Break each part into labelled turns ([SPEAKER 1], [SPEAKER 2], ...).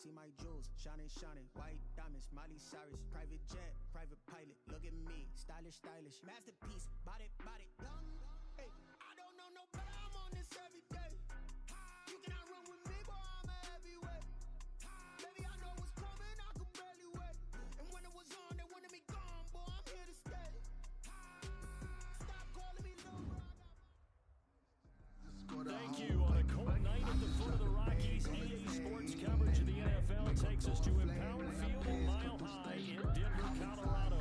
[SPEAKER 1] see my jewels, shining, shining, white diamonds, Miley Cyrus, private jet, private pilot, look at me, stylish, stylish, masterpiece, body, body, hey, I don't know no better, I'm on this every day, you cannot run with me, boy, I'm a heavyweight, baby, I know what's coming, I could barely wait, and when it was on, they wanted me gone, boy, I'm here to stay, stop calling me little bro.
[SPEAKER 2] Thank you. On a cold night at the foot of the Rockies, EA Sports coverage of the NFL takes us to Empower Field at Mile High in Denver, Colorado.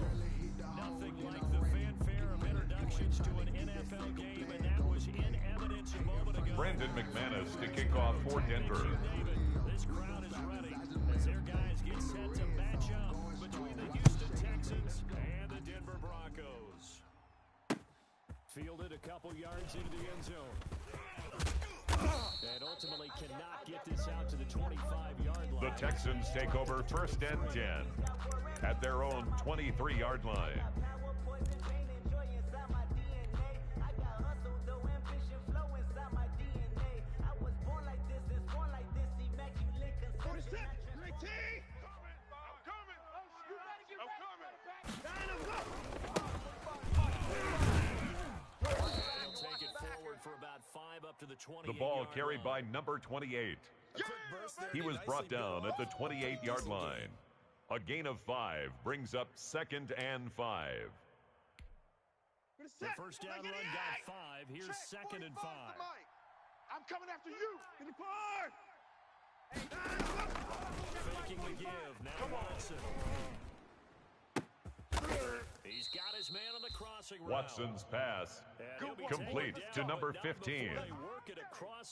[SPEAKER 2] Nothing like the fanfare of introductions to an NFL game, and that was in evidence a moment ago.
[SPEAKER 3] Brandon McManus to kick off for Denver.
[SPEAKER 2] This crowd is ready as their guys get set to match up between the Houston Texans and the Denver Broncos. Fielded a couple yards into the end zone. And ultimately cannot get this out to the 25-yard line.
[SPEAKER 3] The Texans take over first and 10 at their own 23-yard line. The ball carried by number 28. He was brought down at the 28-yard line. A gain of 5 brings up 2nd and 5.
[SPEAKER 2] The first down run got 5. Here's 2nd and 5.
[SPEAKER 4] I'm coming after you. In the car.
[SPEAKER 2] Faking the give. Now Watson. He's got his man on the crossing route.
[SPEAKER 3] Watson's pass complete to number 15.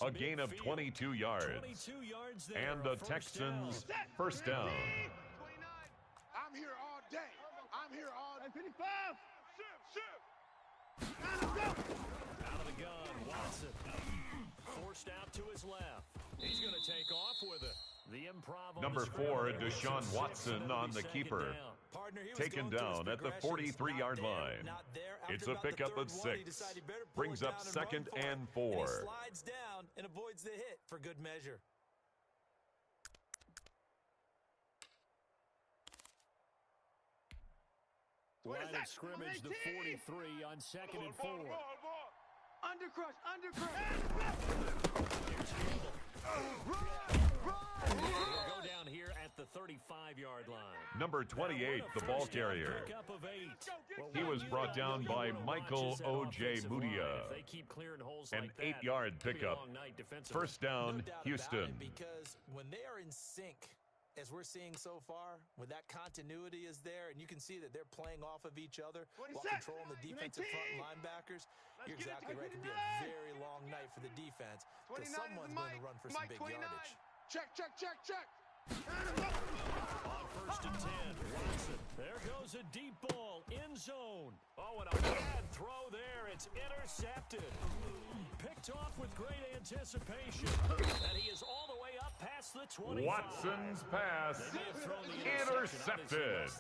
[SPEAKER 3] A gain of 22 yards. And the Texans first down.
[SPEAKER 4] I'm here all day. I'm here all day. 55.
[SPEAKER 2] Out of the gun, Watson. Forced out to his left. He's going to take off with it. The improv
[SPEAKER 3] Number 4, Deshaun Watson on the keeper. Taken down at the 43-yard line. It's a pickup of 6. Brings up 2nd and 4.
[SPEAKER 5] Slides down and avoids the hit for good measure.
[SPEAKER 2] Line of scrimmage, the 43 on 2nd and 4.
[SPEAKER 4] Undercrush, undercrush.
[SPEAKER 2] Go down here at the 35-yard line.
[SPEAKER 3] Number 28, the ball carrier. He was brought down by Michael O.J. Mudia. An 8-yard pickup. First down, Houston.
[SPEAKER 5] Because when they are in sync, as we're seeing so far, when that continuity is there, and you can see that they're playing off of each other while controlling the defensive front linebackers, you're exactly right. It could be a very long night for the defense because someone's going to run for some big yardage.
[SPEAKER 4] Check, check, check, check.
[SPEAKER 2] On 1st and 10, Watson. There goes a deep ball, end zone. Oh, and a bad throw there. It's intercepted. Picked off with great anticipation. And he is all the way up past the 25.
[SPEAKER 3] Watson's pass intercepted.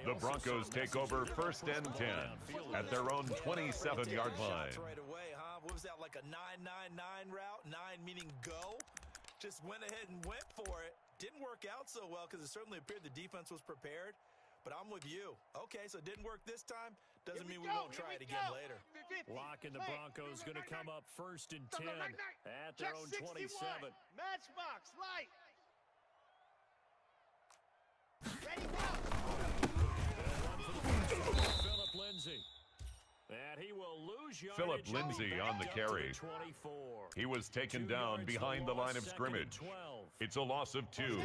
[SPEAKER 3] The Broncos take over 1st and 10 at their own 27-yard line.
[SPEAKER 5] Right away, huh? What was that, like a 9-9-9 route? 9 meaning go? Just went ahead and went for it. Didn't work out so well because it certainly appeared the defense was prepared. But I'm with you. Okay, so it didn't work this time. Doesn't mean we won't try it again later.
[SPEAKER 2] Lock and the Broncos going to come up 1st and 10 at their own 27.
[SPEAKER 4] Matchbox, light. Ready, go.
[SPEAKER 2] Philip Lindsay. And he will lose yardage.
[SPEAKER 3] Philip Lindsay on the carry.
[SPEAKER 2] 24.
[SPEAKER 3] He was taken down behind the line of scrimmage. It's a loss of 2.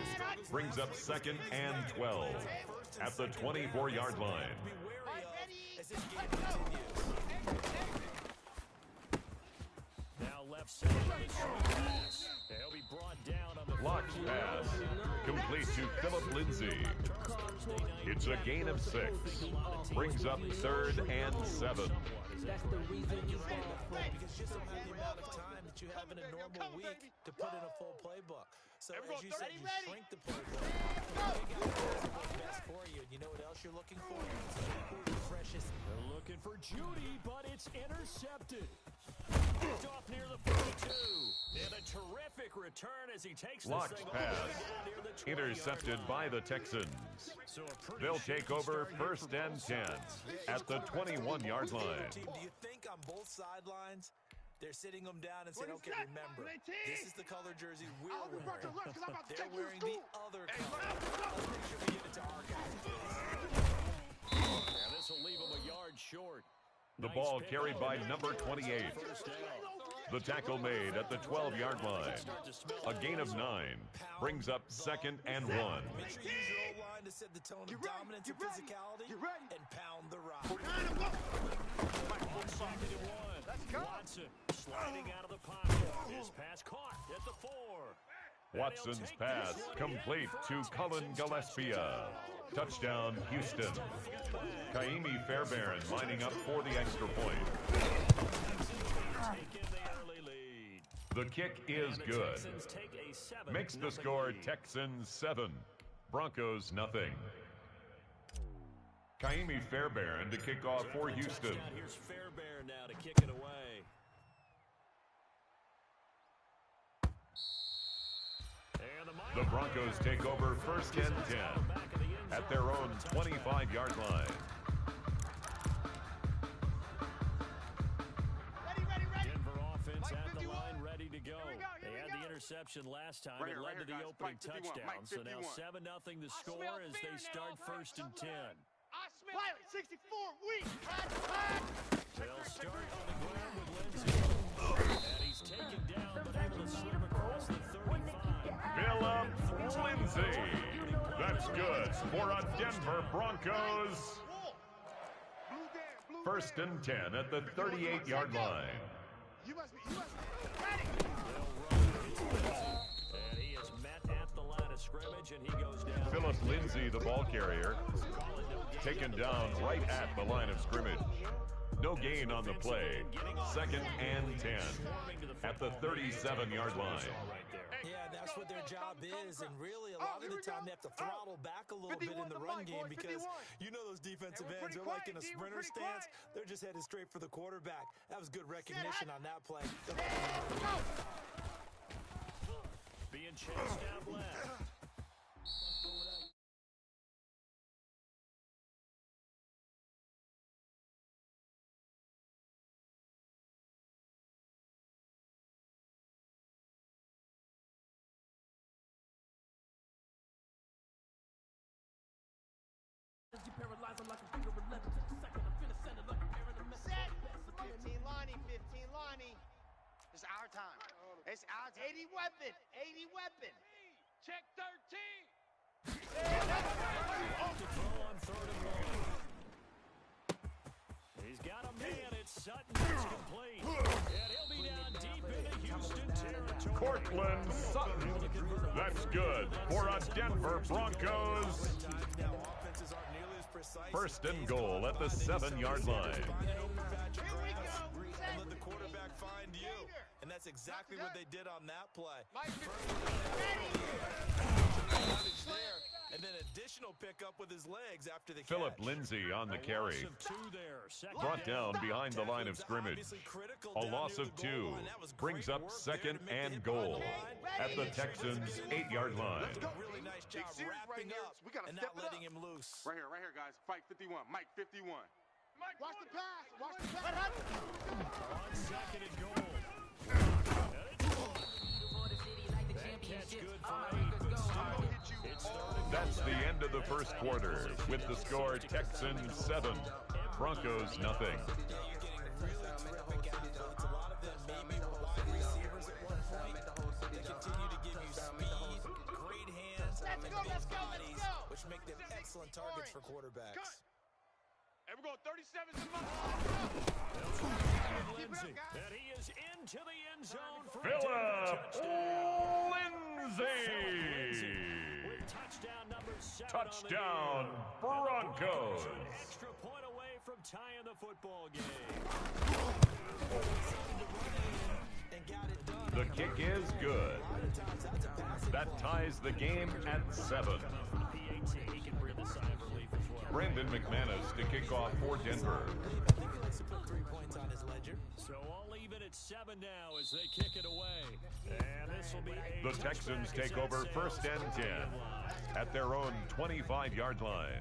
[SPEAKER 3] Brings up 2nd and 12 at the 24-yard line.
[SPEAKER 2] Now left side pass. He'll be brought down on the
[SPEAKER 3] Blocked pass. Complete to Philip Lindsay. It's a gain of 6. Brings up 3rd and 7.
[SPEAKER 5] That's the reason you fall for. Because just about the amount of time that you have in a normal week to put in a full playbook. So as you said, you shrink the playbook. You got what's best for you. And you know what else you're looking for? Who's the freshest?
[SPEAKER 2] They're looking for Judy, but it's intercepted. picked off near the 42. And a terrific return as he takes
[SPEAKER 3] Blocked
[SPEAKER 2] this thing
[SPEAKER 3] pass.
[SPEAKER 2] all the way down near the 20-yard
[SPEAKER 3] Intercepted
[SPEAKER 2] line.
[SPEAKER 3] by the Texans.
[SPEAKER 2] So a pretty
[SPEAKER 3] They'll
[SPEAKER 2] shaky
[SPEAKER 3] take over
[SPEAKER 2] start here
[SPEAKER 3] first
[SPEAKER 2] for
[SPEAKER 3] and
[SPEAKER 2] both
[SPEAKER 3] 10
[SPEAKER 2] sides.
[SPEAKER 3] at the 21-yard line.
[SPEAKER 5] Team, do you think on both sidelines they're sitting them down and saying, okay, remember, this is the color jersey we're wearing. They're wearing the other color. Let's make sure we give it to our guys.
[SPEAKER 2] And this will leave him a yard short.
[SPEAKER 3] The ball carried by number 28. The tackle made at the 12-yard line. A gain of 9 brings up second and 1.
[SPEAKER 5] Make sure you use your O-line to set the tone of dominance and physicality and pound the rock.
[SPEAKER 2] Second and 1. Watson sliding out of the pocket. His pass caught at the 4.
[SPEAKER 3] Watson's pass complete to Cullen Gillespie. Touchdown, Houston. Kaimi Fairbairn lining up for the extra point.
[SPEAKER 2] Taking the early lead.
[SPEAKER 3] The kick is good.
[SPEAKER 2] Texans take a 7-0
[SPEAKER 3] Makes the score
[SPEAKER 2] lead.
[SPEAKER 3] Texans 7, Broncos nothing. Kaimi Fairbairn to kick off for Houston.
[SPEAKER 2] Here's Fairbairn now to kick it away. And
[SPEAKER 3] The Broncos take over first and 10 at their own 25-yard line.
[SPEAKER 2] Denver offense at the line, ready to go. They had the interception last time. It led to the opening touchdown. So now 7-0 the score as they start first and 10.
[SPEAKER 4] Pilot 64 weak.
[SPEAKER 2] They'll start on the ground with Lindsey. And he's taken down, but able to slip across the 35.
[SPEAKER 3] Philip Lindsay. That's good for a Denver Broncos. First and 10 at the 38-yard line.
[SPEAKER 4] You must be ready.
[SPEAKER 2] And he is met at the line of scrimmage, and he goes down.
[SPEAKER 3] Philip Lindsay, the ball carrier, taken down right at the line of scrimmage. No gain on the play. Second and 10 at the 37-yard line.
[SPEAKER 5] Yeah, that's what their job is, and really a lot of the time they have to throttle back a little bit in the run game because you know those defensive ends are like in a sprinter stance. They're just headed straight for the quarterback. That was good recognition on that play.
[SPEAKER 2] Being chased out left.
[SPEAKER 4] Set. 15 Lonnie, 15 Lonnie. It's our time. It's our time. 80 weapon. 80 weapon. Check 13.
[SPEAKER 2] To throw on third and 1. He's got a man. It's Sutton. It's complete. And he'll be down deep into Houston territory.
[SPEAKER 3] Cortland Sutton. That's good for a Denver Broncos. First and goal at the 7-yard line.
[SPEAKER 5] And let the quarterback find you. And that's exactly what they did on that play. There, and then additional pickup with his legs after the
[SPEAKER 3] Philip
[SPEAKER 5] catch.
[SPEAKER 3] Lindsay on the carry.
[SPEAKER 2] Loss of 2 there. Second
[SPEAKER 3] Brought down
[SPEAKER 2] down.
[SPEAKER 3] behind the line of scrimmage. A loss of 2 brings up second and goal at the Texans' 8-yard line.
[SPEAKER 5] Really nice job wrapping up and not letting him loose.
[SPEAKER 6] Right here, guys. Fight 51. Mike 51.
[SPEAKER 4] Watch the pass. Watch the pass.
[SPEAKER 2] On second and goal. That catch good for 8, but still, it's third and
[SPEAKER 3] That's the end of the first quarter with the score Texans 7, Broncos nothing.
[SPEAKER 5] Yeah, you're getting really terrific athletes. A lot of them maybe were wide receivers at one point. They continue to give you speed, great hands, and big bodies, which make them excellent targets for quarterbacks.
[SPEAKER 6] And we're going 37 to my
[SPEAKER 2] Lindsay. And he is into the end zone for a
[SPEAKER 3] Philip
[SPEAKER 2] touchdown.
[SPEAKER 3] Lindsay.
[SPEAKER 2] With touchdown number 7
[SPEAKER 3] Touchdown,
[SPEAKER 2] on the year.
[SPEAKER 3] Broncos.
[SPEAKER 2] An extra point away from tying the football game.
[SPEAKER 5] And got it done.
[SPEAKER 3] The kick is good. That ties the game at 7.
[SPEAKER 2] P18, he can breathe a sigh of relief as well.
[SPEAKER 3] Brandon McManus to kick off for Denver.
[SPEAKER 5] I think he likes to put 3 points on his ledger.
[SPEAKER 2] So all even at 7 now as they kick it away. And this will be a
[SPEAKER 3] The Texans take over first and 10 at their own 25-yard line.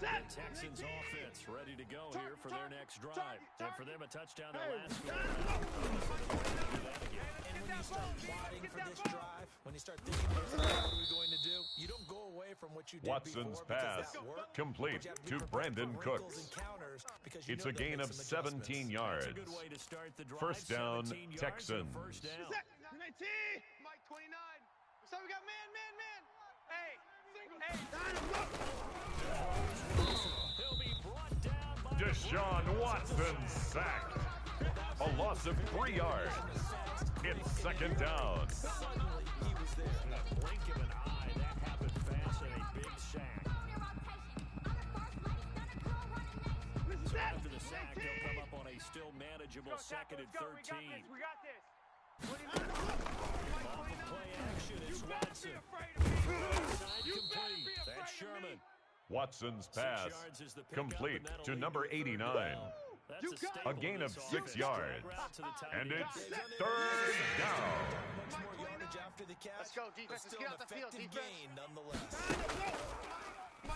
[SPEAKER 2] The Texans offense ready to go here for their next drive. And for them, a touchdown their last field.
[SPEAKER 5] And when you start plotting for this drive, when you start thinking, what are we going to do? You don't go away from what you did
[SPEAKER 3] Watson's
[SPEAKER 5] before
[SPEAKER 3] pass
[SPEAKER 5] because that worked.
[SPEAKER 3] complete
[SPEAKER 5] But you have
[SPEAKER 3] to
[SPEAKER 5] be prepared
[SPEAKER 3] Brandon
[SPEAKER 5] for wrinkles
[SPEAKER 3] Cooks.
[SPEAKER 5] and counters because you
[SPEAKER 3] It's
[SPEAKER 5] know
[SPEAKER 3] a
[SPEAKER 5] they'll
[SPEAKER 3] gain
[SPEAKER 5] make
[SPEAKER 3] of
[SPEAKER 5] some
[SPEAKER 3] 17
[SPEAKER 5] adjustments.
[SPEAKER 3] yards.
[SPEAKER 2] That's a good way to start the drive.
[SPEAKER 3] First down,
[SPEAKER 2] 17 yards
[SPEAKER 3] Texans.
[SPEAKER 2] and a first down.
[SPEAKER 4] 19. Mike 29. So we got man. Hey.
[SPEAKER 2] He'll be brought down by
[SPEAKER 3] Deshaun Watson sacked. A loss of 3 yards. It's second down.
[SPEAKER 5] Suddenly, he was there.
[SPEAKER 2] in the blink of an eye. That happened fast and a big sack. So after the sack, they'll come up on a still manageable second and 13.
[SPEAKER 6] We got this.
[SPEAKER 2] Off of play action, it's Watson. Outside complete. That's Sherman.
[SPEAKER 3] Watson's
[SPEAKER 2] 6
[SPEAKER 3] pass
[SPEAKER 2] yards is the pickup,
[SPEAKER 3] complete
[SPEAKER 2] and that'll
[SPEAKER 3] to
[SPEAKER 2] lead
[SPEAKER 3] number
[SPEAKER 2] to third
[SPEAKER 3] 89.
[SPEAKER 2] down. That's a staple
[SPEAKER 3] A gain
[SPEAKER 2] in
[SPEAKER 3] of
[SPEAKER 2] this
[SPEAKER 3] 6
[SPEAKER 2] offense.
[SPEAKER 3] yards.
[SPEAKER 2] Drag route to the tight
[SPEAKER 3] And
[SPEAKER 2] end.
[SPEAKER 3] it's third down.
[SPEAKER 5] Much more yardage after the catch.
[SPEAKER 4] Let's go,
[SPEAKER 5] but
[SPEAKER 4] defense. Let's
[SPEAKER 5] still
[SPEAKER 4] get
[SPEAKER 5] an
[SPEAKER 4] out the field,
[SPEAKER 5] effective
[SPEAKER 4] defense.
[SPEAKER 5] gain nonetheless.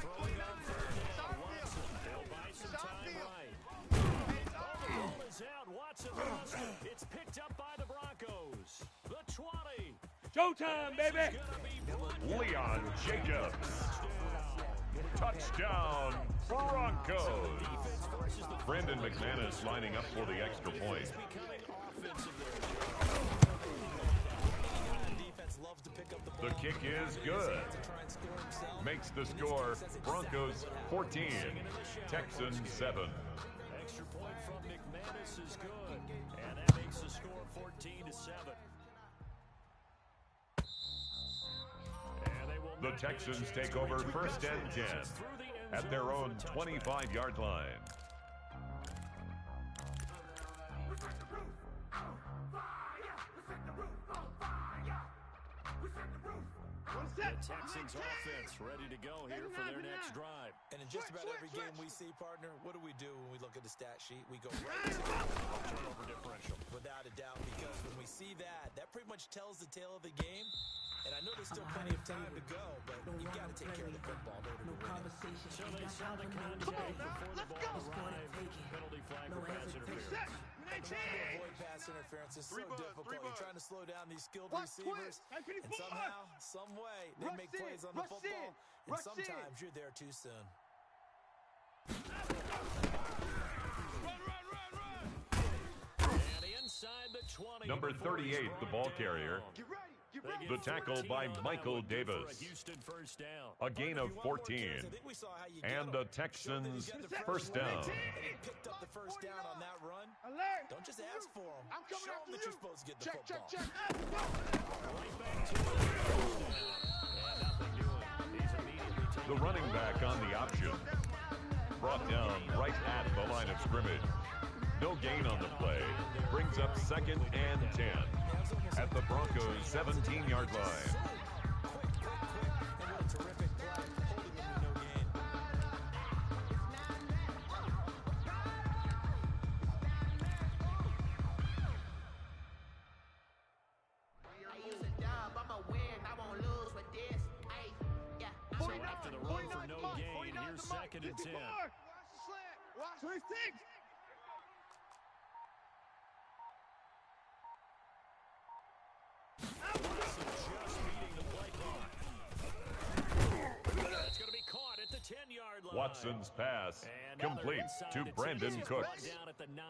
[SPEAKER 2] Throwing on third down, Watson. They'll buy some time right. The ball is out. Watson lost it. It's picked up by the Broncos. The 20.
[SPEAKER 6] Showtime, baby.
[SPEAKER 3] Leon Jacobs. Touchdown, Broncos. Brandon McManus lining up for the extra point.
[SPEAKER 2] Becoming offensive there.
[SPEAKER 5] The defense loves to pick up the ball.
[SPEAKER 3] The kick is good.
[SPEAKER 5] To try and score himself.
[SPEAKER 3] Makes the score Broncos 14, Texans 7.
[SPEAKER 2] Extra point from McManus is good. And that makes the score 14-7. And they will
[SPEAKER 3] The
[SPEAKER 2] not get a
[SPEAKER 3] Texans
[SPEAKER 2] chance
[SPEAKER 3] take
[SPEAKER 2] to
[SPEAKER 3] over
[SPEAKER 2] return
[SPEAKER 3] first and
[SPEAKER 2] this
[SPEAKER 3] 10
[SPEAKER 2] through the end
[SPEAKER 3] at their
[SPEAKER 2] zone
[SPEAKER 3] own
[SPEAKER 2] for the touchback.
[SPEAKER 3] 25-yard line.
[SPEAKER 2] The Texans offense ready to go here for their next drive.
[SPEAKER 5] And in just about every game we see, partner, what do we do when we look at the stat sheet? We go right to turnover differential. Without a doubt, because when we see that, that pretty much tells the tale of the game. And I know there's still plenty of time to go, but you've got to take care of the football in order to win it.
[SPEAKER 2] So they saw the contact before the ball arrived. Penalty flag for pass interference.
[SPEAKER 5] Trying to avoid pass interference is so difficult. You're trying to slow down these skilled receivers, and somehow, some way, they make plays on the football, and sometimes you're there too soon.
[SPEAKER 2] And inside the 20.
[SPEAKER 3] Number
[SPEAKER 2] before he's
[SPEAKER 3] 38, the
[SPEAKER 2] brought
[SPEAKER 3] ball
[SPEAKER 2] down.
[SPEAKER 3] carrier.
[SPEAKER 2] They
[SPEAKER 3] The
[SPEAKER 2] get
[SPEAKER 3] tackle
[SPEAKER 2] 14
[SPEAKER 3] by
[SPEAKER 2] on that
[SPEAKER 3] Michael
[SPEAKER 2] one, good for a
[SPEAKER 3] Davis.
[SPEAKER 2] Houston first down.
[SPEAKER 3] A gain of 14.
[SPEAKER 5] I think we saw how you get
[SPEAKER 3] And
[SPEAKER 5] them.
[SPEAKER 3] the Texans
[SPEAKER 5] Showed that he's got the
[SPEAKER 3] first
[SPEAKER 5] pressure
[SPEAKER 3] down.
[SPEAKER 5] and he picked up the first down on that run.
[SPEAKER 4] Alert.
[SPEAKER 5] Don't just ask for them.
[SPEAKER 4] I'm coming
[SPEAKER 5] Show
[SPEAKER 4] after
[SPEAKER 5] them that
[SPEAKER 4] you.
[SPEAKER 5] you're supposed to get the
[SPEAKER 4] Check.
[SPEAKER 5] football.
[SPEAKER 2] Right back to it. And nothing doing. He's immediately taken.
[SPEAKER 3] The running back on the option. Brought down right at the line of scrimmage. No gain on the play. Brings up second and 10 at the Broncos' 17-yard line.
[SPEAKER 5] And what a terrific play. Holding them with no gain.
[SPEAKER 2] So after the run for no gain, here's second and 10.
[SPEAKER 4] Watch 26.
[SPEAKER 2] Watson just beating the play clock. That's going to be caught at the 10-yard line.
[SPEAKER 3] Watson's pass
[SPEAKER 2] And now they're
[SPEAKER 3] complete
[SPEAKER 2] inside
[SPEAKER 3] to
[SPEAKER 2] the 10.
[SPEAKER 3] Brandon
[SPEAKER 2] He's
[SPEAKER 3] Cooks.
[SPEAKER 2] brought down at the 9.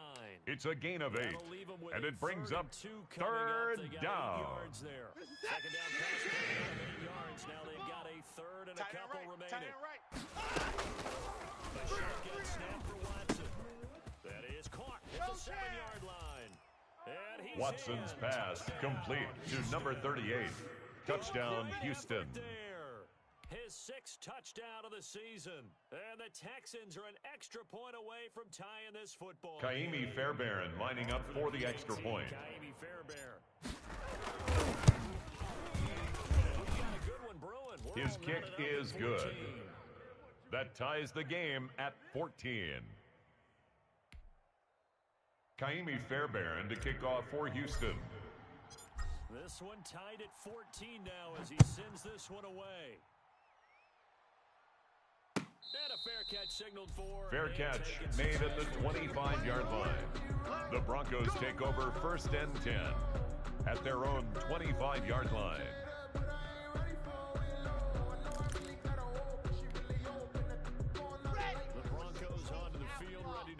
[SPEAKER 3] It's a gain of 8,
[SPEAKER 2] That'll leave 'em with
[SPEAKER 3] and
[SPEAKER 2] a
[SPEAKER 3] it brings
[SPEAKER 2] third
[SPEAKER 3] up
[SPEAKER 2] and 2 coming up.
[SPEAKER 3] third
[SPEAKER 2] They got 8
[SPEAKER 3] down.
[SPEAKER 2] yards there. Second down pass play, 8 yards. Now they've got a third and a
[SPEAKER 4] Tight end
[SPEAKER 2] couple
[SPEAKER 4] right.
[SPEAKER 2] remaining.
[SPEAKER 4] Tight end right.
[SPEAKER 2] A shotgun snap for Watson. That is caught at the 7-yard line. And he's
[SPEAKER 3] Watson's
[SPEAKER 2] in.
[SPEAKER 3] pass
[SPEAKER 2] Touchdown,
[SPEAKER 3] complete to
[SPEAKER 2] Houston.
[SPEAKER 3] number 38. Touchdown,
[SPEAKER 2] Great
[SPEAKER 3] Houston.
[SPEAKER 2] effort there. His 6th touchdown of the season. And the Texans are an extra point away from tying this football game.
[SPEAKER 3] Kaimi Fairbairn lining up for the extra point.
[SPEAKER 2] Kaimi Fairbairn.
[SPEAKER 3] His kick is good. That ties the game at 14. Kaimi Fairbairn to kick off for Houston.
[SPEAKER 2] This one tied at 14 now as he sends this one away. And a fair catch signaled for.
[SPEAKER 3] Fair catch made at the 25-yard line. The Broncos take over 1st and 10 at their own 25-yard line.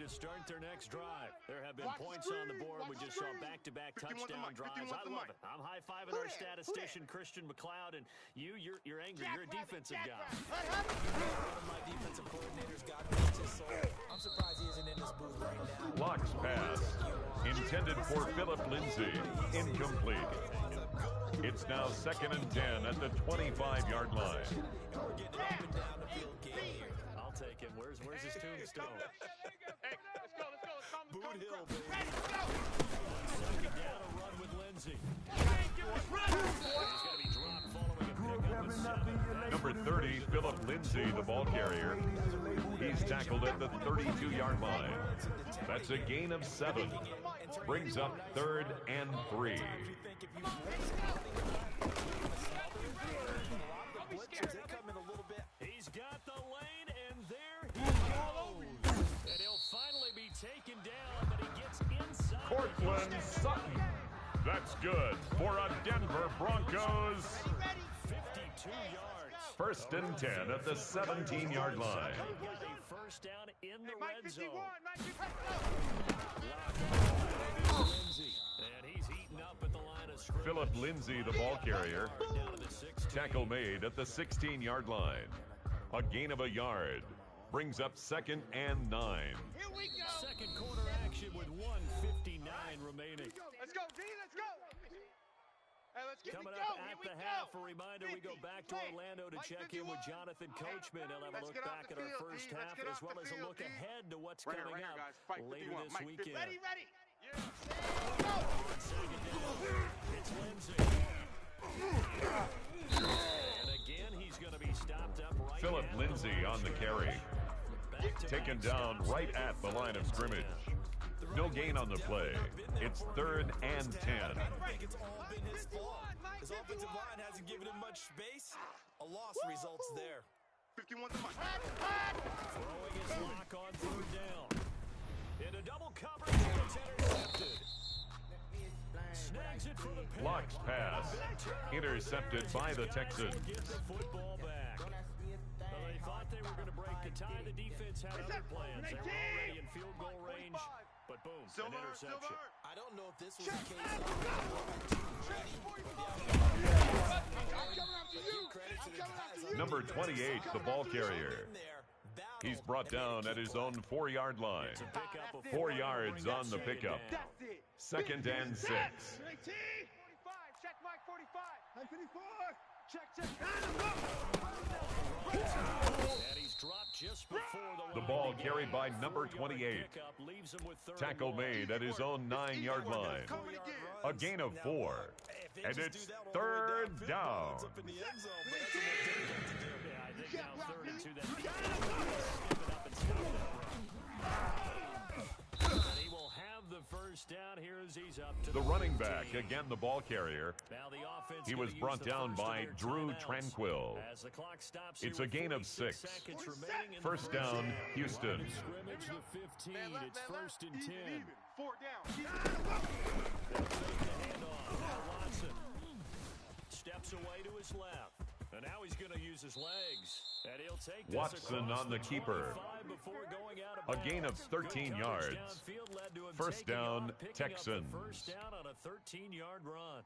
[SPEAKER 2] Start their next drive. There have been points on the board. We just saw back-to-back touchdown drives. I love it. I'm high-fiving our statistician, Christian McLeod, and you're angry. You're a defensive guy.
[SPEAKER 5] One of my defensive coordinators got me into soul. I'm surprised he isn't in this booth right now.
[SPEAKER 3] Locks pass. Intended for Philip Lindsay. Incomplete. It's now 2nd and 10 at the 25-yard line.
[SPEAKER 5] We're getting up and down the field game here.
[SPEAKER 2] I'll take him. Where's his tombstone?
[SPEAKER 6] Hey, let's go.
[SPEAKER 2] Boot Hill, baby. Second down, a run with Lindsay. He's going to be dropped following a pickup.
[SPEAKER 3] Number 30, Philip Lindsay, the ball carrier. He's tackled at the 32-yard line. That's a gain of 7. Brings up 3rd and 3.
[SPEAKER 2] He's got the lane, and there he goes. And he'll finally be taken down, but he gets inside.
[SPEAKER 3] Cortland Sutton. That's good for a Denver Broncos.
[SPEAKER 2] 52 yards.
[SPEAKER 3] 1st and 10 at the 17-yard line.
[SPEAKER 2] First down in the
[SPEAKER 6] Mike
[SPEAKER 2] red
[SPEAKER 6] 51,
[SPEAKER 2] zone.
[SPEAKER 6] Mike 51.
[SPEAKER 2] Lindsay, and he's eaten up at the line of scrimmage.
[SPEAKER 3] Philip Lindsay, the ball carrier.
[SPEAKER 2] Down to the 16.
[SPEAKER 3] Tackle made at the 16-yard line. A gain of a yard. Brings up 2nd and 9.
[SPEAKER 4] Here we go.
[SPEAKER 2] Second quarter action with 1:59 remaining.
[SPEAKER 6] Let's go, D. Let's go. Hey, let's get
[SPEAKER 2] Coming
[SPEAKER 6] it
[SPEAKER 2] up
[SPEAKER 6] going.
[SPEAKER 2] at the half, a reminder we go back to Orlando to check in with Jonathan Coachman. He'll have a look back at our first half as well as a look ahead to what's coming up later this weekend.
[SPEAKER 6] Ready.
[SPEAKER 2] It's Lindsay. And again, he's going to be stopped up right
[SPEAKER 3] Philip
[SPEAKER 2] at
[SPEAKER 3] Lindsay
[SPEAKER 2] the
[SPEAKER 3] on the carry. Taken down right at the line of scrimmage. No gain on the play. It's 3rd and 10.
[SPEAKER 5] I think it's all been his fault. His offensive line hasn't given him much space. A loss results there.
[SPEAKER 6] 51 to Mike.
[SPEAKER 2] Throwing his lock on 3rd down. Into double coverage, and it's intercepted. Snags it for the pick.
[SPEAKER 3] Locks pass. Intercepted by the Texans.
[SPEAKER 2] Get the football back. Well, they thought they were going to break the tie. The defense had other plans. They were already in field goal range, but boom, an interception.
[SPEAKER 5] I don't know if this was a case of
[SPEAKER 3] Number 28, the ball carrier. He's brought down at his own 4-yard line. 4 yards on the pickup. 2nd and 6.
[SPEAKER 6] 45. Check Mike 45. Mike 54. Check.
[SPEAKER 2] And he's dropped just before
[SPEAKER 3] The ball carried by number 28. Tackle made at his own 9-yard line. A gain of 4. And it's 3rd down.
[SPEAKER 2] Yeah, I think now 3rd and 2. That skip it up and stop that run. And he will have the first down here as he's up to
[SPEAKER 3] The running back, again the ball carrier.
[SPEAKER 2] Now the offense
[SPEAKER 3] He was brought down by Drew Tranquil.
[SPEAKER 2] As the clock stops
[SPEAKER 3] It's
[SPEAKER 2] here
[SPEAKER 3] a
[SPEAKER 2] with
[SPEAKER 3] gain of
[SPEAKER 2] 46
[SPEAKER 3] 6.
[SPEAKER 2] seconds remaining in the
[SPEAKER 3] First down, Houston.
[SPEAKER 2] scrimmage, the 15. It's 1st and 10.
[SPEAKER 6] 4 down.
[SPEAKER 2] They'll take the handoff. Now Watson steps away to his left. And now he's going to use his legs. And he'll take this
[SPEAKER 3] Watson
[SPEAKER 2] across
[SPEAKER 3] on the keeper.
[SPEAKER 2] 25 before going out of
[SPEAKER 3] A gain of
[SPEAKER 2] bounds.
[SPEAKER 3] 13
[SPEAKER 2] Good
[SPEAKER 3] yards.
[SPEAKER 2] coverage downfield led to him
[SPEAKER 3] First
[SPEAKER 2] taking
[SPEAKER 3] down,
[SPEAKER 2] off, picking up the
[SPEAKER 3] Texans.
[SPEAKER 2] First down on a 13-yard run.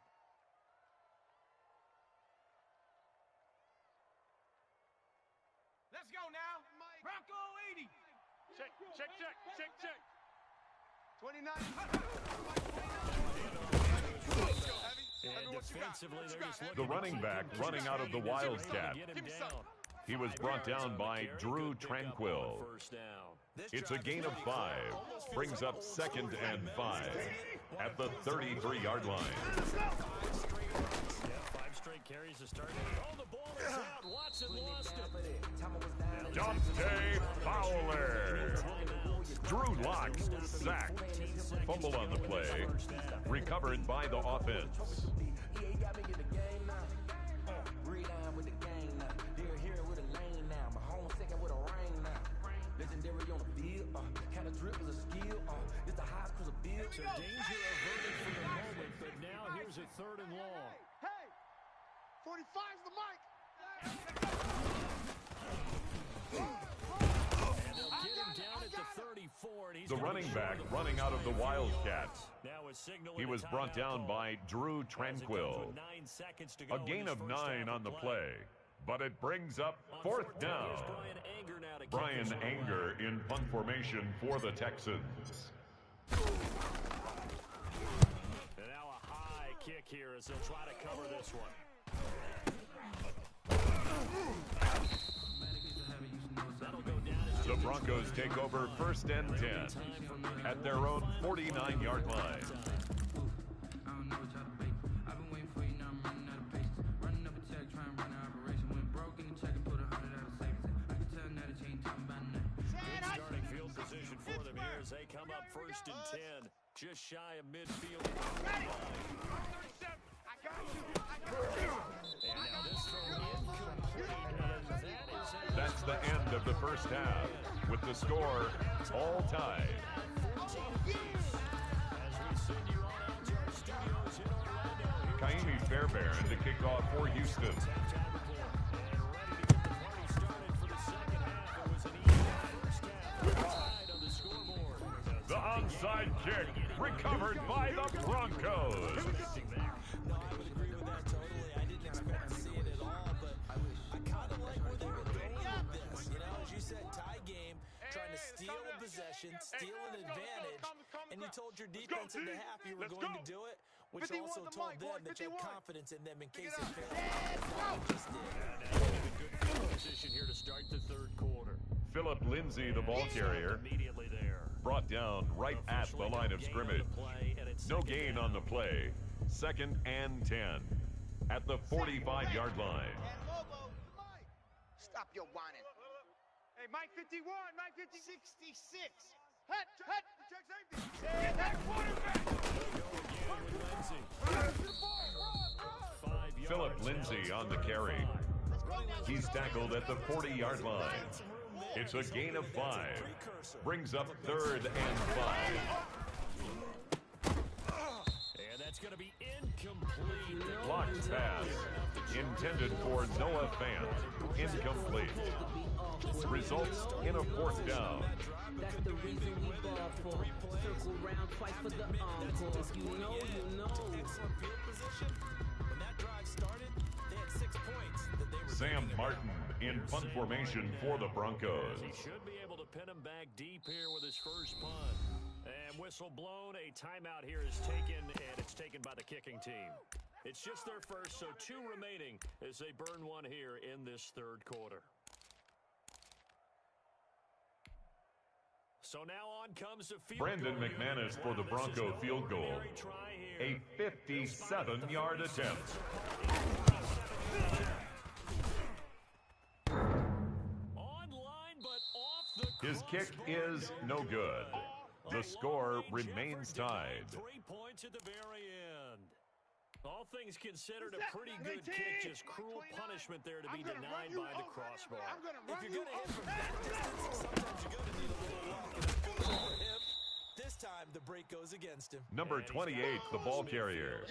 [SPEAKER 6] Let's go now. Bronco 80. Check. 29.
[SPEAKER 2] And defensively, they're just looking
[SPEAKER 3] The running back running out of the Wildcat.
[SPEAKER 2] to get him down.
[SPEAKER 3] He was brought down by Drew Tranquil. It's a gain of 5. Brings up 2nd and 5 at the 33-yard line.
[SPEAKER 2] 5 straight carries to start. Oh, the ball is out. Watson lost it.
[SPEAKER 3] Dante Fowler. Drew Lock sacked. Fumble on the play. Recovered by the offense.
[SPEAKER 2] So danger averted for the moment, but now here's a 3rd and long.
[SPEAKER 6] Hey! 45's the mic!
[SPEAKER 2] And they'll get him down at the 34. And he's
[SPEAKER 3] The running back running out of the Wildcats.
[SPEAKER 2] Now a signal.
[SPEAKER 3] He was brought down by Drew Tranquil. A gain of 9 on the play, but it brings up 4th down. Brian Anger in punt formation for the Texans.
[SPEAKER 2] And now a high kick here as they'll try to cover this one.
[SPEAKER 3] The Broncos take over 1st and 10 at their own 49-yard line.
[SPEAKER 2] Starting field position for them here as they come up 1st and 10. Just shy of midfield. And now this throw incomplete. And
[SPEAKER 3] That's the end of the first half, with the score all tied.
[SPEAKER 2] as we send you on out to our studios in Orlando.
[SPEAKER 3] Kaimi Fairbairn to kick off for Houston.
[SPEAKER 2] And ready to get the party started for the second half. It was an even first half. Tied on the scoreboard.
[SPEAKER 3] The onside kick recovered by the Broncos.
[SPEAKER 5] No, I would agree with that totally. I didn't expect to see it at all, but I kind of like where they were going with this. You know, as you said, tie game, trying to steal a possession, steal an advantage, and you told your defense in the half you were going to do it, which also told them that you had confidence in them in case they failed. Just did.
[SPEAKER 2] Good field position here to start the 3rd quarter.
[SPEAKER 3] Philip Lindsay, the ball carrier,
[SPEAKER 2] Immediately there.
[SPEAKER 3] brought down right at the line of scrimmage. No gain on the play. 2nd and 10 at the 45-yard line.
[SPEAKER 4] Stop your whining.
[SPEAKER 6] Hey, Mike 51, Mike 50.
[SPEAKER 4] 66.
[SPEAKER 6] Head, check safety. Hey, quarterback.
[SPEAKER 3] Philip Lindsay on the carry. He's tackled at the 40-yard line. It's a gain of 5. Brings up 3rd and 5.
[SPEAKER 2] And that's going to be incomplete.
[SPEAKER 3] Blocked pass. Intended for Noah Fant. Incomplete. Results in a 4th down.
[SPEAKER 7] That's the reason we ball for. Circle round twice for the encore. You know.
[SPEAKER 5] Excellent field position. When that drive started, they had 6 points that they were
[SPEAKER 3] Sam Martin in punt formation for the Broncos.
[SPEAKER 2] He should be able to pin him back deep here with his first punt. And whistle blown, a timeout here is taken, and it's taken by the kicking team. It's just their first, so 2 remaining as they burn one here in this 3rd quarter. So now on comes the field
[SPEAKER 3] Brandon
[SPEAKER 2] goal.
[SPEAKER 3] McManus for the Bronco field goal. A 57-yard attempt.
[SPEAKER 2] Online, but off the
[SPEAKER 3] His kick is no good. The score remains tied.
[SPEAKER 2] 3 points at the very end. All things considered, a pretty good kick. Just cruel punishment there to be denied by the crossbar.
[SPEAKER 5] If you're going to hit from that distance, sometimes you're going to need a little luck. And it goes over him. This time, the break goes against him.
[SPEAKER 3] Number 28, the ball carrier.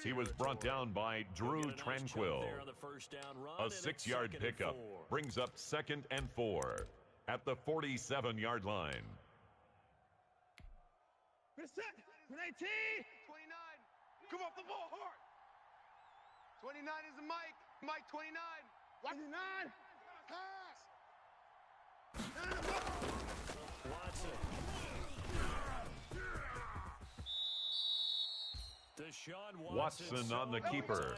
[SPEAKER 3] He was brought down by Drew Tranquil. A 6-yard pickup brings up 2nd and 4 at the 47-yard line.
[SPEAKER 6] Set. 19. 29. Come off the ball hard. 29 is the Mike. Mike 29. 29. Pass.
[SPEAKER 2] The Deshaun
[SPEAKER 3] Watson on the keeper.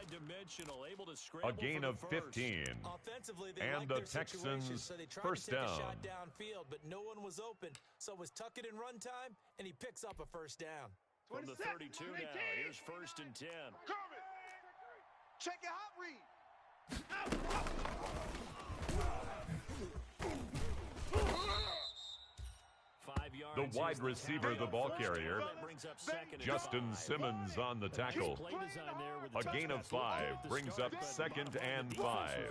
[SPEAKER 3] A gain of 15.
[SPEAKER 5] Offensively, they
[SPEAKER 3] And
[SPEAKER 5] liked
[SPEAKER 3] the
[SPEAKER 5] their situation,
[SPEAKER 3] Texans
[SPEAKER 5] so they tried
[SPEAKER 3] first
[SPEAKER 5] to take
[SPEAKER 3] down.
[SPEAKER 5] a shot downfield, but no one was open. So it was tuck it in run time, and he picks up a first down.
[SPEAKER 2] From the 32 now, here's 1st and 10.
[SPEAKER 4] Check your hot read.
[SPEAKER 3] The wide receiver, the ball carrier, Justin Simmons on the tackle. A gain of 5 brings up 2nd and 5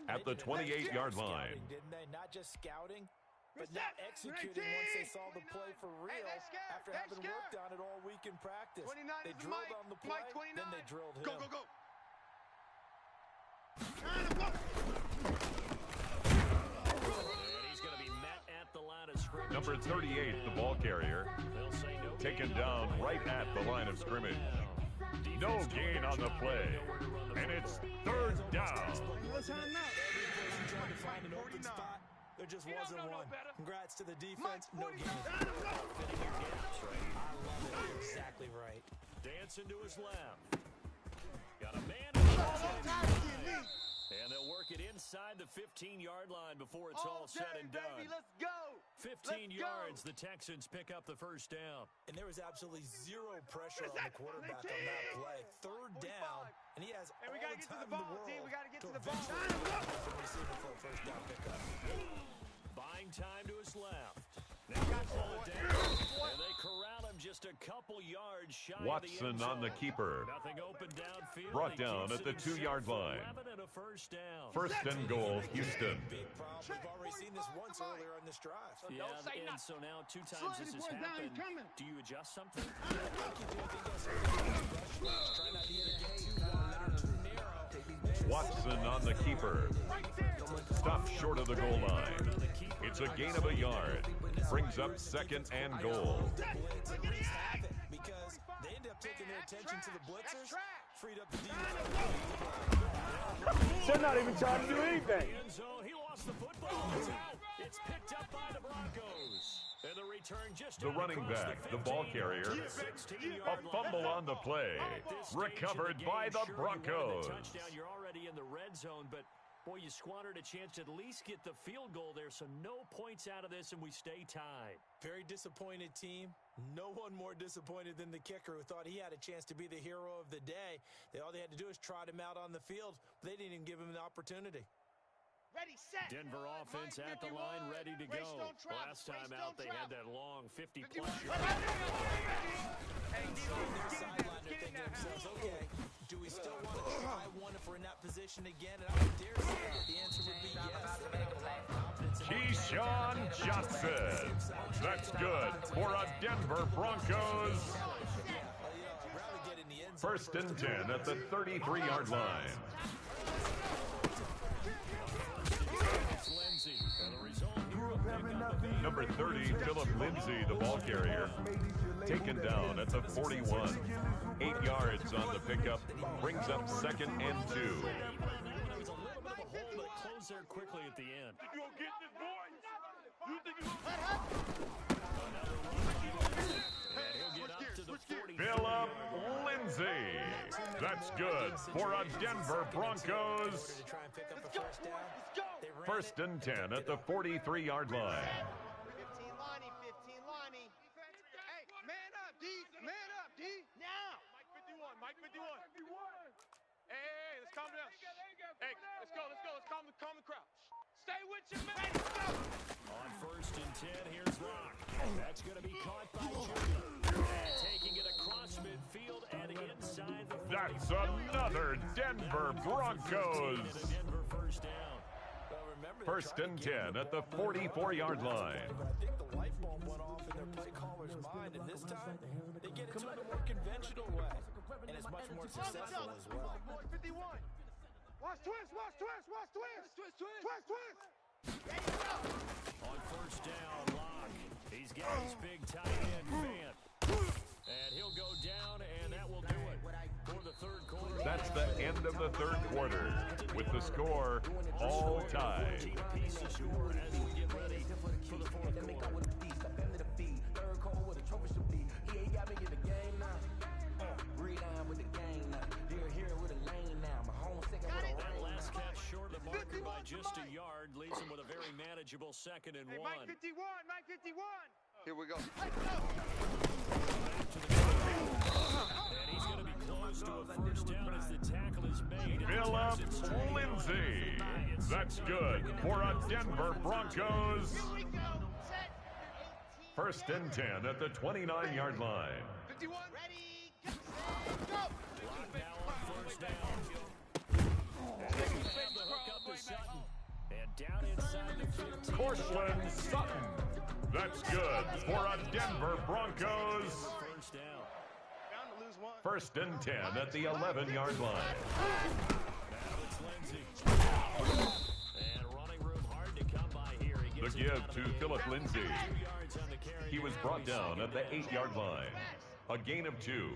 [SPEAKER 3] at the 28-yard line.
[SPEAKER 5] Didn't they? Not just scouting, but now executing once they saw the play for real after having worked on it all week in practice. They drilled on the play, then they drilled him.
[SPEAKER 4] Go, go, go.
[SPEAKER 2] He's going to be met at the line of scrimmage.
[SPEAKER 3] Number 38, the ball carrier, taken down right at the line of scrimmage. No gain on the play, and it's 3rd down.
[SPEAKER 5] There just wasn't one. Congrats to the defense. No gain. I love it. Exactly right.
[SPEAKER 2] Dancing to his left. Got a man in the outside. And they'll work it inside the 15-yard line before it's all said and done.
[SPEAKER 4] Baby, let's go.
[SPEAKER 2] 15 yards, the Texans pick up the first down.
[SPEAKER 5] And there was absolutely zero pressure on the quarterback on that play. 3rd down, and he has all the time in the world
[SPEAKER 4] We got to get to the
[SPEAKER 5] eventually
[SPEAKER 4] ball.
[SPEAKER 5] the receiver for a first down pickup.
[SPEAKER 2] Buying time to his left. Now they pull it down, and they corral him just a couple yards shy
[SPEAKER 3] Watson
[SPEAKER 2] of the end
[SPEAKER 3] on the
[SPEAKER 2] zone.
[SPEAKER 3] keeper.
[SPEAKER 2] Nothing open downfield.
[SPEAKER 3] Brought
[SPEAKER 2] He
[SPEAKER 3] down
[SPEAKER 2] keeps
[SPEAKER 3] at the
[SPEAKER 2] it
[SPEAKER 3] 2-yard
[SPEAKER 2] himself for
[SPEAKER 3] line.
[SPEAKER 2] 11 and a first down.
[SPEAKER 3] 1st and goal, Houston.
[SPEAKER 5] Big problem. We've already seen this once earlier in this drive.
[SPEAKER 2] Yeah, and so now 2 times this has happened. Do you adjust something?
[SPEAKER 5] I think you do. I think that's try not to either get too wide or too narrow.
[SPEAKER 3] Watson on the keeper. Stopped short of the goal line. It's a gain of a yard. Brings up 2nd and goal.
[SPEAKER 5] Because they ended up taking their attention to the blitzers, freed up the defense.
[SPEAKER 6] They're not even trying to do anything.
[SPEAKER 2] End zone. He lost the football. It's out. It's picked up by the Broncos. And the return just
[SPEAKER 3] The running back, the ball carrier, a fumble on the play, recovered by the Broncos.
[SPEAKER 2] Touchdown. You're already in the red zone, but boy, you squandered a chance to at least get the field goal there, so no points out of this, and we stay tied.
[SPEAKER 5] Very disappointed team. No one more disappointed than the kicker, who thought he had a chance to be the hero of the day. All they had to do is trot him out on the field, but they didn't even give him the opportunity.
[SPEAKER 4] Ready, set.
[SPEAKER 2] Denver offense at the line, ready to go. Last time out, they had that long 50-plus yard.
[SPEAKER 5] Sideline, they're thinking to themselves, okay, do we still want to try one if we're in that position again? And I would dare say that the answer would be yes. They have a lot of confidence in
[SPEAKER 3] Keyshawn Johnson. That's good for a Denver Broncos. 1st and 10 at the 33-yard line. Number 30, Philip Lindsay, the ball carrier, taken down at the 41. 8 yards on the pickup, brings up 2nd and 2.
[SPEAKER 2] There was a little bit of a hole, but it closed there quickly at the end.
[SPEAKER 6] You gonna get this, boy? You think you
[SPEAKER 2] And he'll get up to the 40.
[SPEAKER 3] Philip Lindsay. That's good for a Denver Broncos.
[SPEAKER 5] to try and pick up a first down. They ran
[SPEAKER 3] 1st and 10 at the 43-yard line.
[SPEAKER 4] 15 Lonnie. Hey, man up, D. Man up, D. Now.
[SPEAKER 6] Mike 51. Hey, let's calm down. Hey, let's go. Let's calm the crowd. Stay with your man.
[SPEAKER 2] On 1st and 10, here's Locke. That's going to be caught by Junior. And taking it across midfield and inside the 40.
[SPEAKER 3] That's another Denver Broncos.
[SPEAKER 2] Denver first down.
[SPEAKER 5] Remember,
[SPEAKER 3] 1st and 10 at the 44-yard line.
[SPEAKER 5] but I think the light bulb went off in their play caller's mind, and this time they get it to it a more conventional way, and it's much more successful as well.
[SPEAKER 6] 51. Watch twist.
[SPEAKER 2] On 1st down, Locke. He's got his big tight end, Fant. And he'll go down, and that will do it for the 3rd quarter.
[SPEAKER 3] That's the end of the 3rd quarter, with the score all tied.
[SPEAKER 2] Keep peace ashore as we get ready for the 4th quarter.
[SPEAKER 8] Third quarter, what a trophy should be. He ain't got me in the game now. Read on with
[SPEAKER 2] just a yard, leaves him with a very manageable 2nd and 1.
[SPEAKER 6] Mike 51, Mike 51.
[SPEAKER 4] Here we go.
[SPEAKER 2] And he's going to be close to a first down as the tackle is made.
[SPEAKER 3] Philip Lindsay. That's good for a Denver Broncos.
[SPEAKER 4] Here we go. Set.
[SPEAKER 3] 1st and 10 at the 29-yard line.
[SPEAKER 4] 51. Ready. Go. Set. Go.
[SPEAKER 2] Clock now on first down. And the hook up to Sutton. And down inside the 15.
[SPEAKER 3] Cortland Sutton. That's good for a Denver Broncos.
[SPEAKER 2] First down.
[SPEAKER 6] Bound to lose one.
[SPEAKER 3] 1st and 10 at the 11-yard line.
[SPEAKER 2] Now it's Lindsay. And running room hard to come by here. He
[SPEAKER 3] The
[SPEAKER 2] gets it
[SPEAKER 3] give
[SPEAKER 2] out of
[SPEAKER 3] to
[SPEAKER 2] the
[SPEAKER 3] Philip
[SPEAKER 2] 8.
[SPEAKER 3] Lindsay.
[SPEAKER 2] 2 yards on the carry.
[SPEAKER 3] He was brought down at the 8-yard line. A gain of 2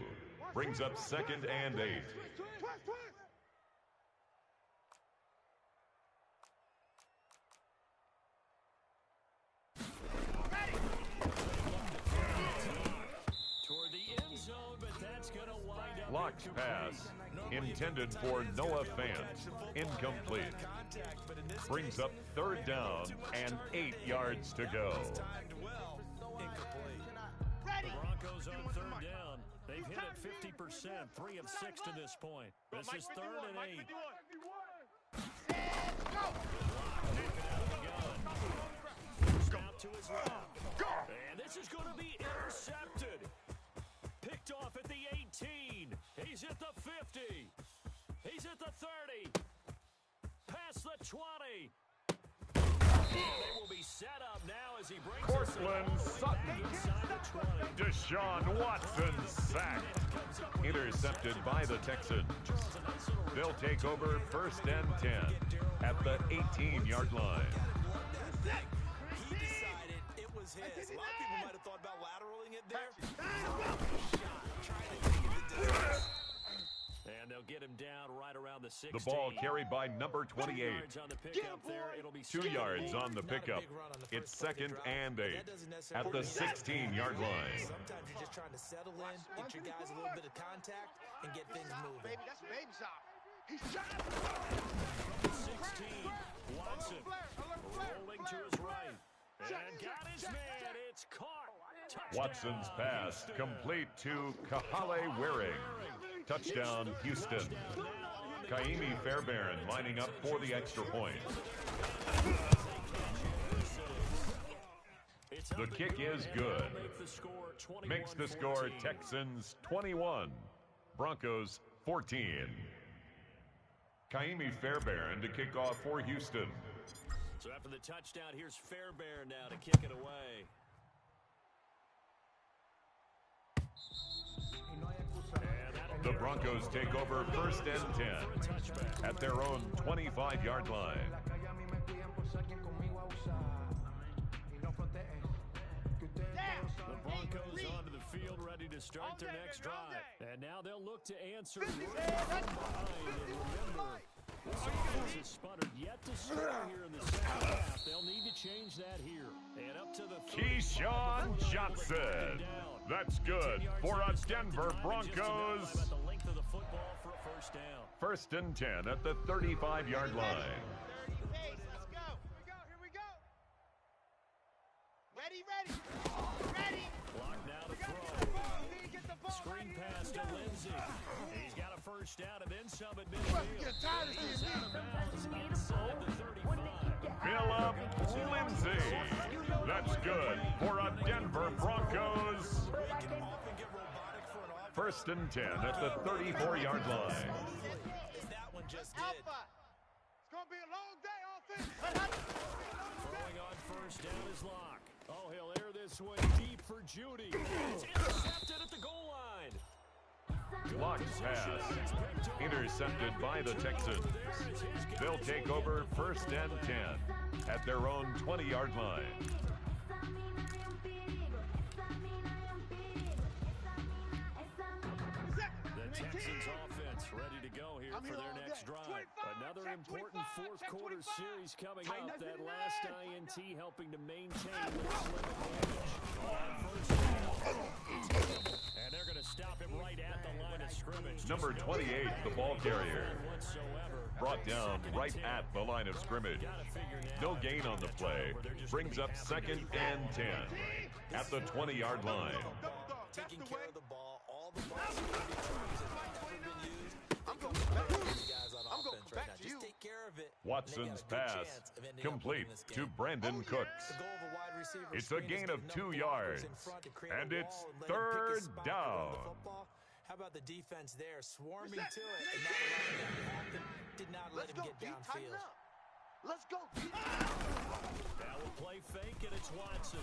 [SPEAKER 3] brings up 2nd and 8.
[SPEAKER 2] Toward the end zone, but that's going to wind up
[SPEAKER 3] Locked pass intended for Noah Fant. Incomplete. Brings up 3rd down and 8 yards to go.
[SPEAKER 2] The Broncos on 3rd down. They've hit it 50%, 3 of 6 to this point. This is 3rd and 8. Snap to his left. And this is going to be intercepted. Picked off at the 18. He's at the 50. He's at the 30. Past the 20. They will be set up now as he brings
[SPEAKER 3] Cortland Sutton.
[SPEAKER 2] inside the 20.
[SPEAKER 3] Deshaun Watson sacked. Intercepted by the Texans. They'll take over 1st and 10 at the 18-yard line.
[SPEAKER 5] He decided it was his. A lot of people might have thought about lateraling it there. Trying to take it the distance.
[SPEAKER 2] And they'll get him down right around the 16.
[SPEAKER 3] The ball carried by number 28.
[SPEAKER 2] 2 yards on the pickup there. It'll be
[SPEAKER 3] 2 yards on the pickup. It's 2nd and 8 at the 16-yard line.
[SPEAKER 5] Sometimes you're just trying to settle in, get your guys a little bit of contact, and get things moving.
[SPEAKER 4] Baby, that's baby sock. He's shot.
[SPEAKER 2] 16. Watson rolling to his right. And got his man. It's caught. Touchdown.
[SPEAKER 3] Watson's pass complete to Kahale Waring. Touchdown, Houston. Kaimi Fairbairn lining up for the extra point. The kick is good. Makes the score Texans 21, Broncos 14. Kaimi Fairbairn to kick off for Houston.
[SPEAKER 2] So after the touchdown, here's Fairbairn now to kick it away.
[SPEAKER 3] The Broncos take over 1st and 10 at their own 25-yard line.
[SPEAKER 2] The Broncos onto the field ready to start their next drive. And now they'll look to answer right from behind. And remember, this offense has sputtered yet to score here in the second half. They'll need to change that here. And up to the
[SPEAKER 3] Keyshawn Johnson. That's good for a Denver Broncos.
[SPEAKER 2] At the length of the football for a first down.
[SPEAKER 3] 1st and 10 at the 35-yard line.
[SPEAKER 4] Hey, let's go. Here we go. Ready. Ready.
[SPEAKER 2] Clock now to throw. Screen pass to Lindsay. He's got a first down and then some at midfield. He's out of bounds inside the 35.
[SPEAKER 3] Philip Lindsay. That's good for a Denver Broncos. 1st and 10 at the 34-yard line.
[SPEAKER 5] That one just did.
[SPEAKER 6] Alpha. It's going to be a long day, offense.
[SPEAKER 2] Throwing on first down is Locke. Oh, he'll air this one deep for Judy. It's intercepted at the goal line.
[SPEAKER 3] Locked pass. Intercepted by the Texans. They'll take over 1st and 10 at their own 20-yard line.
[SPEAKER 2] The Texans offense ready to go here for their next drive. Another important fourth-quarter series coming up. That last INT helping to maintain their slim advantage. On first down. And they're going to stop him right at the line of
[SPEAKER 3] Number 28, the ball carrier. Brought down right at the line of scrimmage. No gain on the play. Brings up 2nd and 10 at the 20-yard line.
[SPEAKER 5] Taking care of the ball, all the balls that have been used. I'm going back to you guys on offense right now. Just take care of it.
[SPEAKER 3] Watson's pass complete to Brandon Cooks. It's a gain of 2 yards, and it's 3rd down.
[SPEAKER 5] How about the defense there, swarming to it, and not allowing that to happen? Did not let him get downfield.
[SPEAKER 4] Let's go.
[SPEAKER 2] That will play fake, and it's Watson.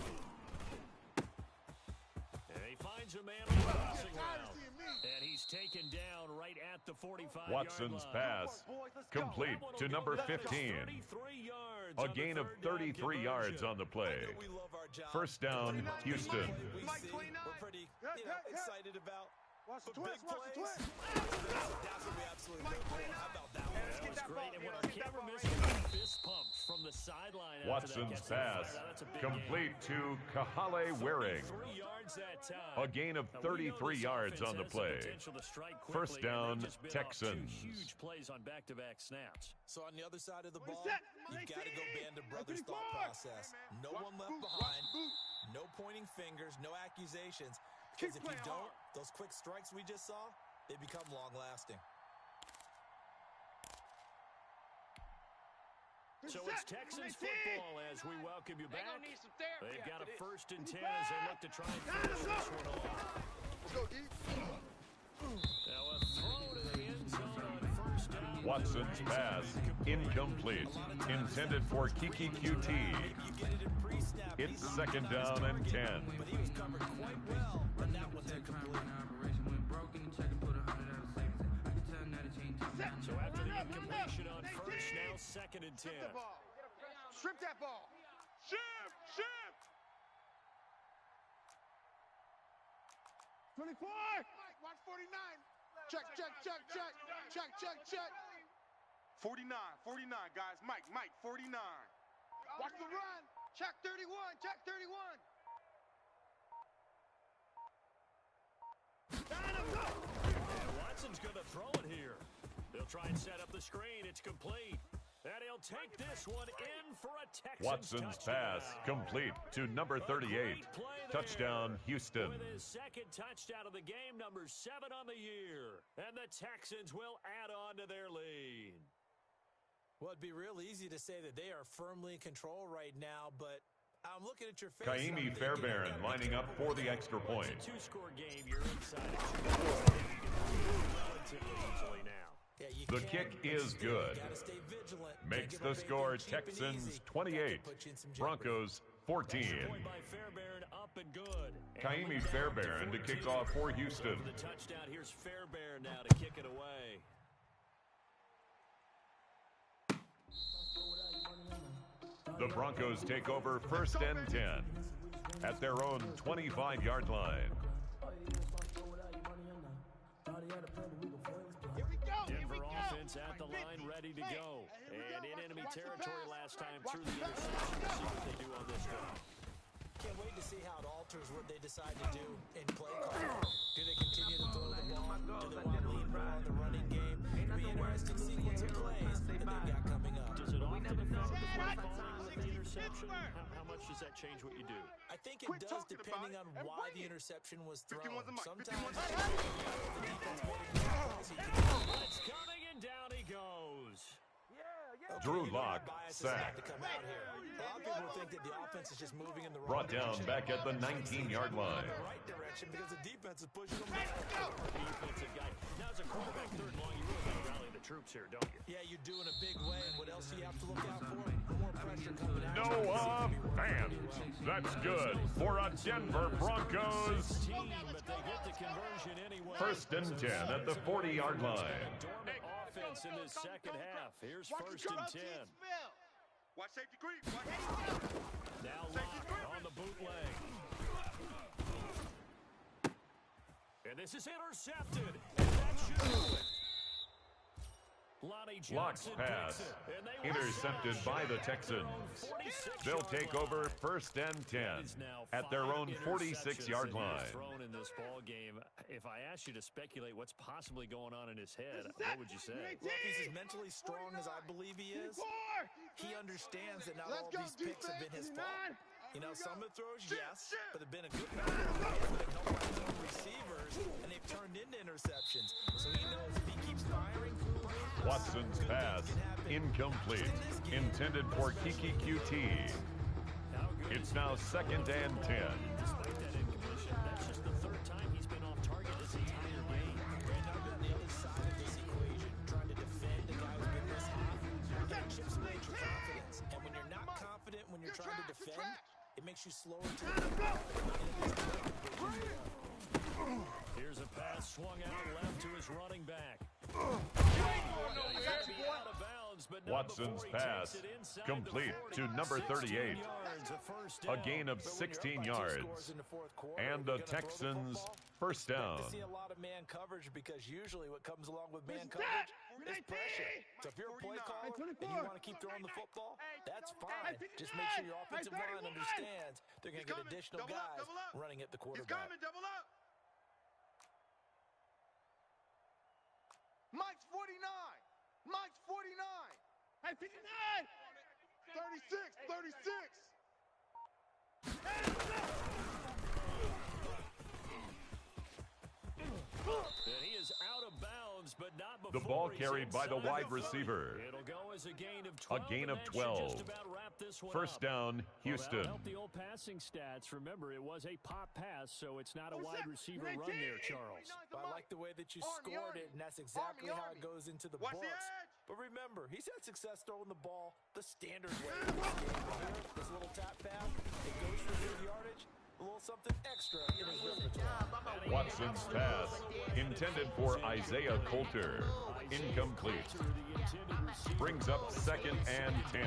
[SPEAKER 2] And he finds a man on the crossing route. And he's taken down right at the 45-yard line.
[SPEAKER 3] Watson's pass complete to number 15. A gain of 33 yards on the play. 1st down, Houston.
[SPEAKER 5] We're pretty excited about. But big plays, that's what we absolutely live for. How about that one?
[SPEAKER 2] That was great. And when our camera missed, fist pumped from the sideline.
[SPEAKER 3] Watson's pass complete to Kahale Waring. A gain of 33 yards on the play. 1st down, Texans.
[SPEAKER 2] Huge plays on back-to-back snaps.
[SPEAKER 5] So on the other side of the ball, you've got to go band of brothers thought process. No one left behind. No pointing fingers. No accusations. Because if you don't, those quick strikes we just saw, they become long-lasting.
[SPEAKER 2] So it's Texans football as we welcome you back. They've got a 1st and 10 as they look to try and finish this one off.
[SPEAKER 6] Let's go, D.
[SPEAKER 2] Now a throw to the end zone on 1st down.
[SPEAKER 3] Watson's pass incomplete. Intended for Kiki QT. It's 2nd down and 10.
[SPEAKER 5] But he was covered quite well, and that one's incomplete.
[SPEAKER 2] So after the incompletion on 1st, now 2nd and 10.
[SPEAKER 6] Strip that ball. Shift. 24. Mike, watch 49. Check. 49, guys. Mike, 49. Watch the run. Check 31.
[SPEAKER 2] And Watson's going to throw it here. They'll try and set up the screen. It's complete. And he'll take this one in for a Texans
[SPEAKER 3] Watson's
[SPEAKER 2] touchdown.
[SPEAKER 3] pass complete to number 38. Touchdown, Houston.
[SPEAKER 2] With his 2nd touchdown of the game, number 7 on the year. And the Texans will add on to their lead.
[SPEAKER 5] Well, it'd be real easy to say that they are firmly in control right now, but I'm looking at your face.
[SPEAKER 3] Kaimi Fairbairn lining up for the extra point.
[SPEAKER 2] It's a 2-score game. You're inside relatively easily now.
[SPEAKER 5] Yeah,
[SPEAKER 3] the kick is good. Makes the score Texans 28, Broncos 14. Kaimi Fairbairn to kick off for Houston.
[SPEAKER 2] The touchdown. Here's Fairbairn now to kick it away.
[SPEAKER 3] The Broncos take over 1st and 10 at their own 25-yard line.
[SPEAKER 2] Denver offense at the line, ready to go. And in enemy territory last time through the interception. Let's see what they do on this one.
[SPEAKER 5] Can't wait to see how it alters what they decide to do in play call. Do they continue to throw the ball? Do they want to lean more on the running game? It'll be an interesting sequence of plays that they've got coming up.
[SPEAKER 2] Does it often affect the play calling with the interception? How much does that change what you do?
[SPEAKER 5] I think it does, depending on why the interception was thrown. Sometimes the defense made a good call.
[SPEAKER 2] It's coming and down he goes.
[SPEAKER 3] Drew Lock sacked.
[SPEAKER 5] A lot of people think that the offense is just moving in the wrong
[SPEAKER 3] Brought down back at the 19-yard line.
[SPEAKER 5] the right direction because the defense is pushing them back.
[SPEAKER 2] Defensive guy. Now as a quarterback, 3rd and long, you really got to rally the troops here, don't you?
[SPEAKER 5] Yeah, you do in a big way. And what else do you have to look out for? More pressure coming out.
[SPEAKER 3] Noah Fant. That's good for a Denver Broncos.
[SPEAKER 2] But they get the conversion anyway.
[SPEAKER 3] 1st and 10 at the 40-yard line.
[SPEAKER 2] Dormant offense in this 2nd half. Here's 1st and 10.
[SPEAKER 6] Watch safety creep.
[SPEAKER 2] Now Locke on the bootleg. And this is intercepted. And that should do it.
[SPEAKER 3] Locked pass. Intercepted by the Texans. They'll take over 1st and 10 at their own 46-yard line.
[SPEAKER 2] Thrown in this ball game. If I asked you to speculate what's possibly going on in his head, what would you say?
[SPEAKER 5] Well, if he's as mentally strong as I believe he is, he understands that not all these picks have been his fault. You know, some of the throws, yes, but they've been a good number of throws that help out his own receivers, and they've turned into interceptions. So he knows if he keeps firing,
[SPEAKER 3] Watson's pass, incomplete, intended for Kiki QT. It's now 2nd and 10.
[SPEAKER 2] Despite that incompletion, that's just the 3rd time he's been off target this entire game.
[SPEAKER 5] And I've got the other side of this equation, trying to defend a guy who's been this hot. That chips away at your confidence. And when you're not confident, when you're trying to defend, it makes you slower to
[SPEAKER 2] Here's a pass swung out left to his running back.
[SPEAKER 3] Watson's pass complete to number 38. A gain of 16 yards. And the Texans first down.
[SPEAKER 5] I see a lot of man coverage because usually what comes along with man coverage is pressure. So if you're a play caller and you want to keep throwing the football, that's fine. Just make sure your offensive line understands they're going to get additional guys running at the quarterback.
[SPEAKER 6] Double up. Mike's 49. Mike's 49. Hey, 59. 36.
[SPEAKER 2] And he is out of bounds, but not before
[SPEAKER 3] The ball
[SPEAKER 2] he's
[SPEAKER 3] carried by the
[SPEAKER 2] inside
[SPEAKER 3] wide
[SPEAKER 2] 30.
[SPEAKER 3] receiver.
[SPEAKER 2] It'll go as a gain of 12.
[SPEAKER 3] A gain of
[SPEAKER 2] and that should
[SPEAKER 3] 12.
[SPEAKER 2] just about wrap this one
[SPEAKER 3] First
[SPEAKER 2] up.
[SPEAKER 3] down, Houston.
[SPEAKER 2] Well, that'll help the old passing stats. Remember, it was a pop pass, so it's not a wide receiver run there, Charles.
[SPEAKER 5] But I like the way that you scored it, and that's exactly how it goes into the books. But remember, he's had success throwing the ball the standard way. This little tap pass, it goes for good yardage, a little something extra in his repertoire.
[SPEAKER 3] Watson's pass, intended for Isaiah Coulter, incomplete. Brings up 2nd and 10.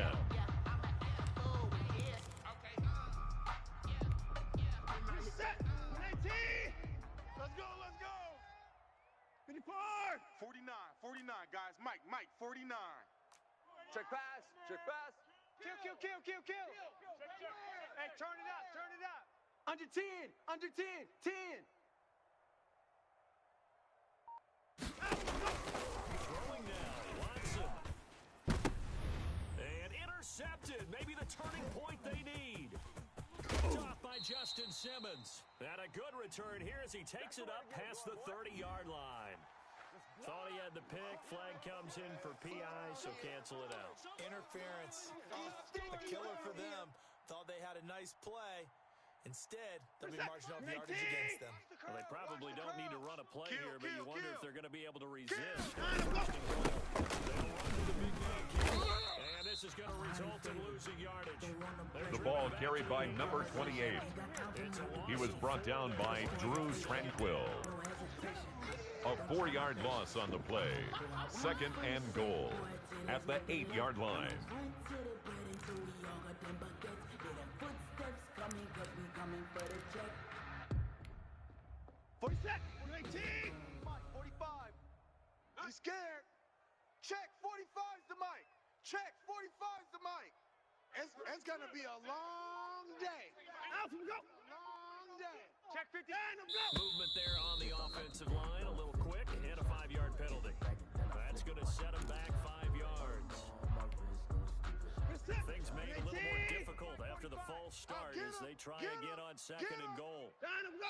[SPEAKER 6] Let's go. 54. 49, guys. Mike, 49.
[SPEAKER 4] Check pass. Kill. Hey, turn it up. Under 10. 10.
[SPEAKER 2] Throwing now, Watson. And intercepted. Maybe the turning point they need. Off by Justin Simmons. And a good return here as he takes it up past the 30-yard line. Thought he had the pick. Flag comes in for PI, so cancel it out.
[SPEAKER 5] Interference. A killer for them. Thought they had a nice play. Instead, they'll be marching off yardage against them.
[SPEAKER 2] Well, they probably don't need to run a play here, but you wonder if they're going to be able to resist. And this is going to result in losing yardage.
[SPEAKER 3] The ball carried by number 28. He was brought down by Drew Tranquil. A 4-yard loss on the play. 2nd and goal at the 8-yard line.
[SPEAKER 6] 47. 18. 45. He's scared. Check. 45's the mic. Check. 45's the mic. It's going to be a long day. Out we go. Long day. Check 50.
[SPEAKER 2] Movement there on the offensive line. A little quick and a 5-yard penalty. That's going to set him back 5 yards. Things made a little more difficult after the false start as they try again on 2nd and goal.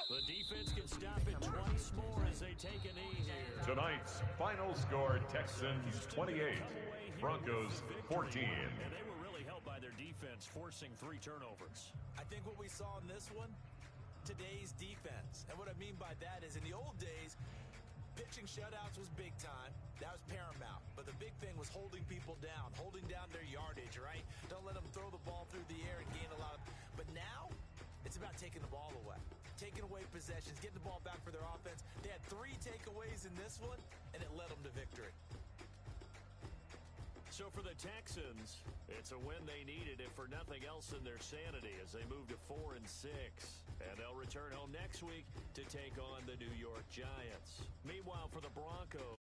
[SPEAKER 2] The defense can stop it twice more as they take a knee here.
[SPEAKER 3] Tonight's final score, Texans 28, Broncos 14.
[SPEAKER 2] And they were really helped by their defense forcing 3 turnovers.
[SPEAKER 5] I think what we saw in this one, today's defense. And what I mean by that is in the old days, pitching shutouts was big time. That was paramount. But the big thing was holding people down, holding down their yardage, right? Don't let them throw the ball through the air and gain a lot of... But now, it's about taking the ball away. Taking away possessions, getting the ball back for their offense. They had 3 takeaways in this one, and it led them to victory.
[SPEAKER 2] So for the Texans, it's a win they needed, if for nothing else in their sanity, as they move to 4-6. And they'll return home next week to take on the New York Giants. Meanwhile, for the Broncos...